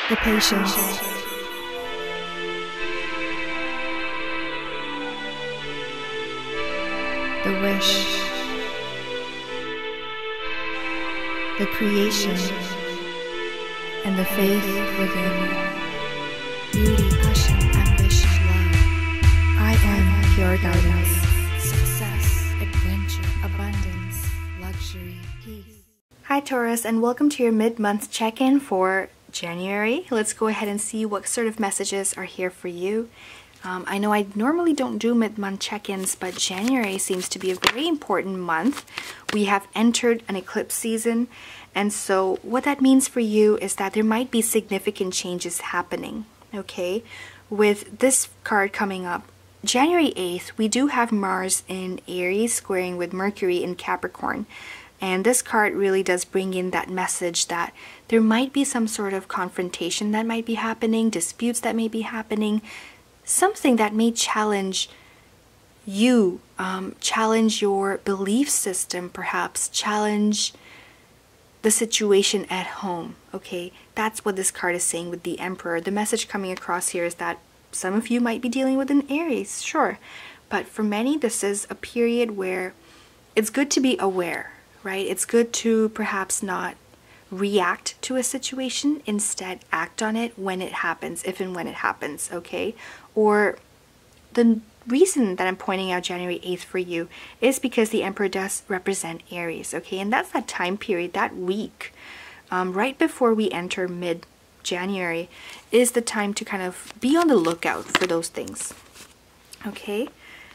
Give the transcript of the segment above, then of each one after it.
The patience. The wish. The creation. And the faith within. Beauty, passion, ambition, love. I am pure guidance. Success, adventure, abundance, luxury, peace. Hi Taurus, and welcome to your mid-month check-in for January. Let's go ahead and see what sort of messages are here for you. I know I normally don't do mid-month check-ins, but January seems to be a very important month. We have entered an eclipse season, and so what that means for you is that there might be significant changes happening, okay? With this card coming up, January 8th, we do have Mars in Aries squaring with Mercury in Capricorn. And this card really does bring in that message that there might be some sort of confrontation that might be happening, disputes that may be happening, something that may challenge you, challenge your belief system perhaps, challenge the situation at home, okay? That's what this card is saying with the Emperor. The message coming across here is that some of you might be dealing with an Aries, sure. But for many, this is a period where it's good to be aware, right? It's good to perhaps not react to a situation, instead act on it when it happens, if and when it happens, okay? Or the reason that I'm pointing out January 8th for you is because the Emperor does represent Aries, okay? And that's that time period, that week, right before we enter mid-January, is the time to kind of be on the lookout for those things, okay?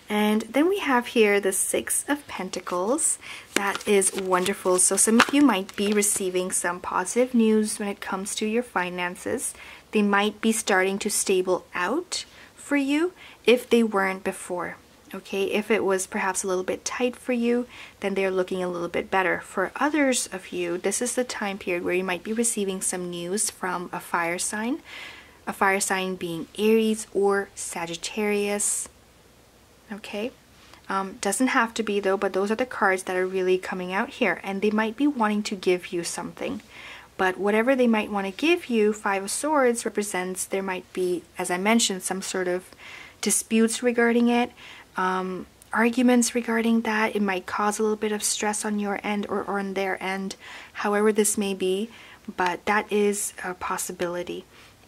And then we have here the Six of Pentacles. That is wonderful. So some of you might be receiving some positive news when it comes to your finances. They might be starting to stable out for you if they weren't before. Okay, if it was perhaps a little bit tight for you, then they're looking a little bit better. For others of you, this is the time period where you might be receiving some news from a fire sign being Aries or Sagittarius. Okay, doesn't have to be though, but those are the cards that are really coming out here, and they might be wanting to give you something. But whatever they might want to give you, Five of Swords represents there might be, as I mentioned, some sort of disputes regarding it, arguments regarding that. It might cause a little bit of stress on your end or on their end, however this may be, but that is a possibility.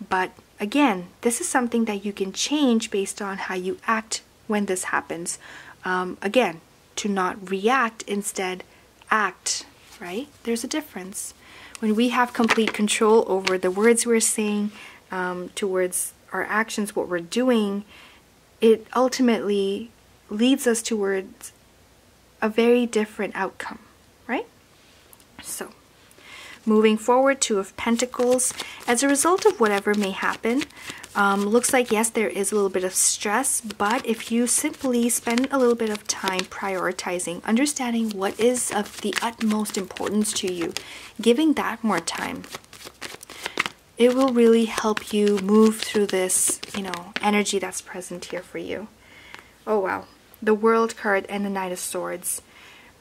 But again, this is something that you can change based on how you act when this happens. Again, to not react, instead act, right? There's a difference. When we have complete control over the words we're saying, towards our actions, what we're doing, it ultimately leads us towards a very different outcome, right? So, moving forward, Two of Pentacles. As a result of whatever may happen, looks like, yes, there is a little bit of stress, but if you simply spend a little bit of time prioritizing, understanding what is of the utmost importance to you, giving that more time, it will really help you move through this, energy that's present here for you. Oh, wow. The World card and the Knight of Swords.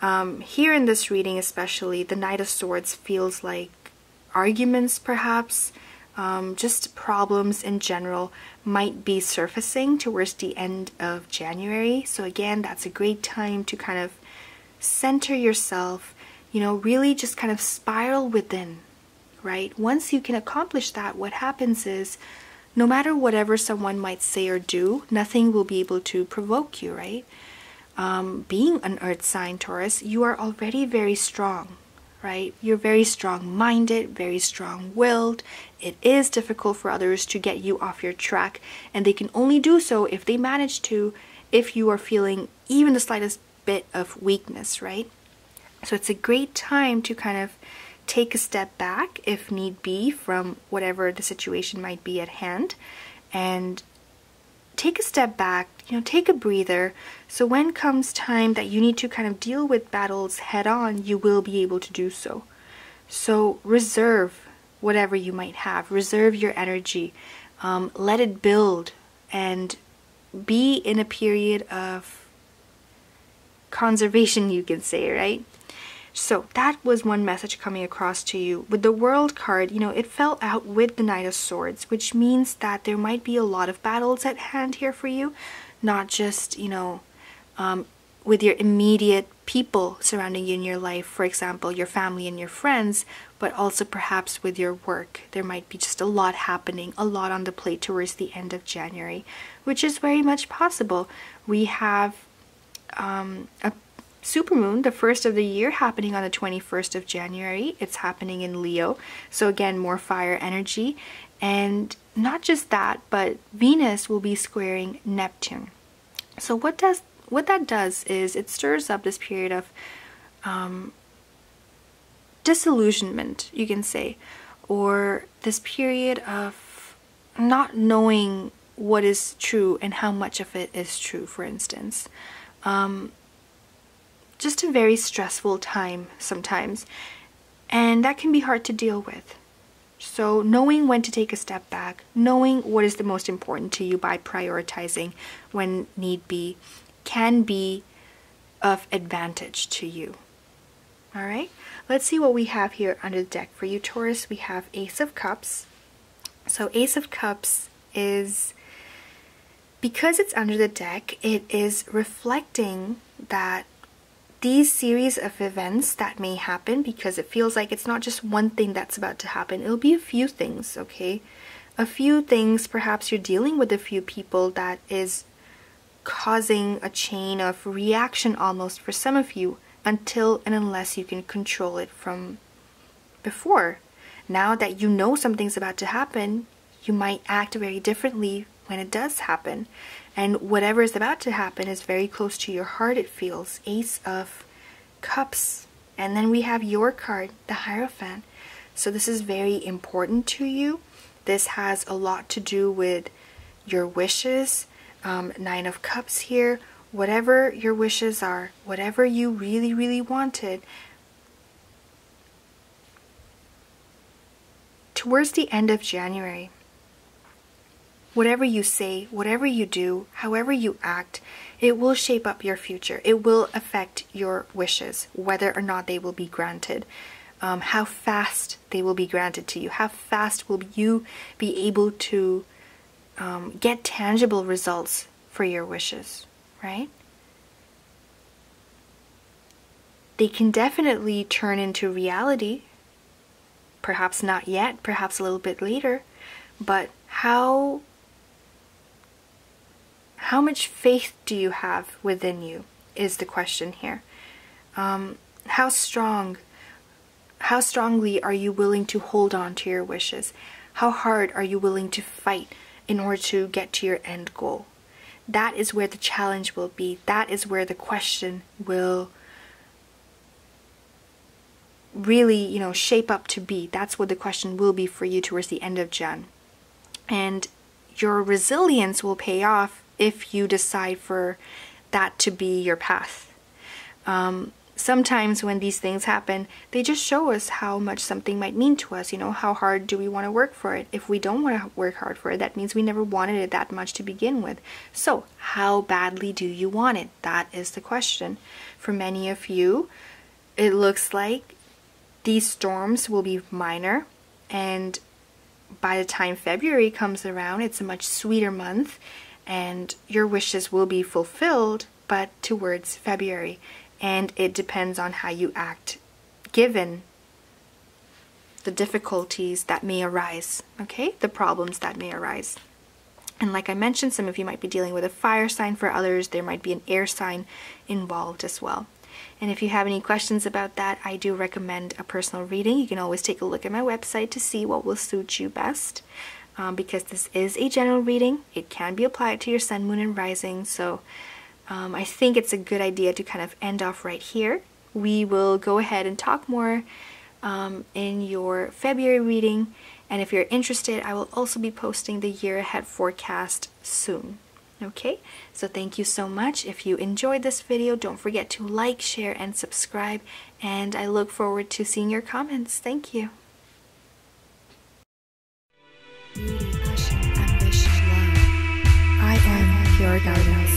Here in this reading especially, the Knight of Swords feels like arguments perhaps, just problems in general might be surfacing towards the end of January. So again, that's a great time to kind of center yourself, really just kind of spiral within, right? Once you can accomplish that, what happens is no matter whatever someone might say or do, nothing will be able to provoke you, right? Being an earth sign, Taurus, you are already very strong, right? You're very strong-minded, very strong-willed. It is difficult for others to get you off your track, and they can only do so if they manage to, if you are feeling even the slightest bit of weakness, right? So it's a great time to kind of take a step back, if need be, from whatever the situation might be at hand, and take a step back, take a breather, so when comes time that you need to kind of deal with battles head on, you will be able to do so. So reserve whatever you might have, reserve your energy, let it build, and be in a period of conservation, you can say, right? So that was one message coming across to you. With the World card, you know, it fell out with the Knight of Swords, which means that there might be a lot of battles at hand here for you. Not just, you know, with your immediate people surrounding you in your life, for example, your family and your friends, but also perhaps with your work. There might be just a lot happening, a lot on the plate towards the end of January, which is very much possible. We have a supermoon, the first of the year, happening on the 21st of January. It's happening in Leo, so again, more fire energy. And not just that, but Venus will be squaring Neptune. So what that does is it stirs up this period of disillusionment, you can say, or this period of not knowing what is true and how much of it is true, for instance. Just a very stressful time sometimes, and that can be hard to deal with. So knowing when to take a step back, knowing what is the most important to you by prioritizing when need be, can be of advantage to you. All right, let's see what we have here under the deck for you, Taurus. We have Ace of Cups. So Ace of Cups is, because it's under the deck, it is reflecting that these series of events that may happen, because it feels like it's not just one thing that's about to happen. It'll be a few things, okay? A few things, perhaps you're dealing with a few people that is causing a chain of reaction almost for some of you, until and unless you can control it from before. Now that you know something's about to happen, you might act very differently when it does happen. And whatever is about to happen is very close to your heart, it feels. Ace of Cups. And then we have your card, the Hierophant. So this is very important to you. This has a lot to do with your wishes. Nine of Cups here. Whatever your wishes are, whatever you really, really wanted, towards the end of January, whatever you say, whatever you do, however you act, it will shape up your future. It will affect your wishes, whether or not they will be granted, how fast they will be granted to you, how fast will you be able to get tangible results for your wishes, right? They can definitely turn into reality. Perhaps not yet, perhaps a little bit later, but how much faith do you have within you is the question here. How strongly are you willing to hold on to your wishes? How hard are you willing to fight in order to get to your end goal? That is where the challenge will be. That is where the question will really, you know, shape up to be. That's what the question will be for you towards the end of Jan. And your resilience will pay off if you decide for that to be your path. Sometimes when these things happen, they just show us how much something might mean to us. You know, how hard do we want to work for it? If we don't want to work hard for it, that means we never wanted it that much to begin with. So how badly do you want it? That is the question. For many of you, it looks like these storms will be minor, and by the time February comes around, it's a much sweeter month, and your wishes will be fulfilled, but towards February. And it depends on how you act, given the difficulties that may arise, okay? The problems that may arise. And like I mentioned, some of you might be dealing with a fire sign. For others, there might be an air sign involved as well. And if you have any questions about that, I do recommend a personal reading. You can always take a look at my website to see what will suit you best. Because this is a general reading, it can be applied to your sun, moon, and rising. So I think it's a good idea to kind of end off right here. We will go ahead and talk more in your February reading. And if you're interested, I will also be posting the year ahead forecast soon. Okay, so thank you so much. If you enjoyed this video, don't forget to like, share, and subscribe. And I look forward to seeing your comments. Thank you. Beauty, passion, ambition, love. I am pure guidance.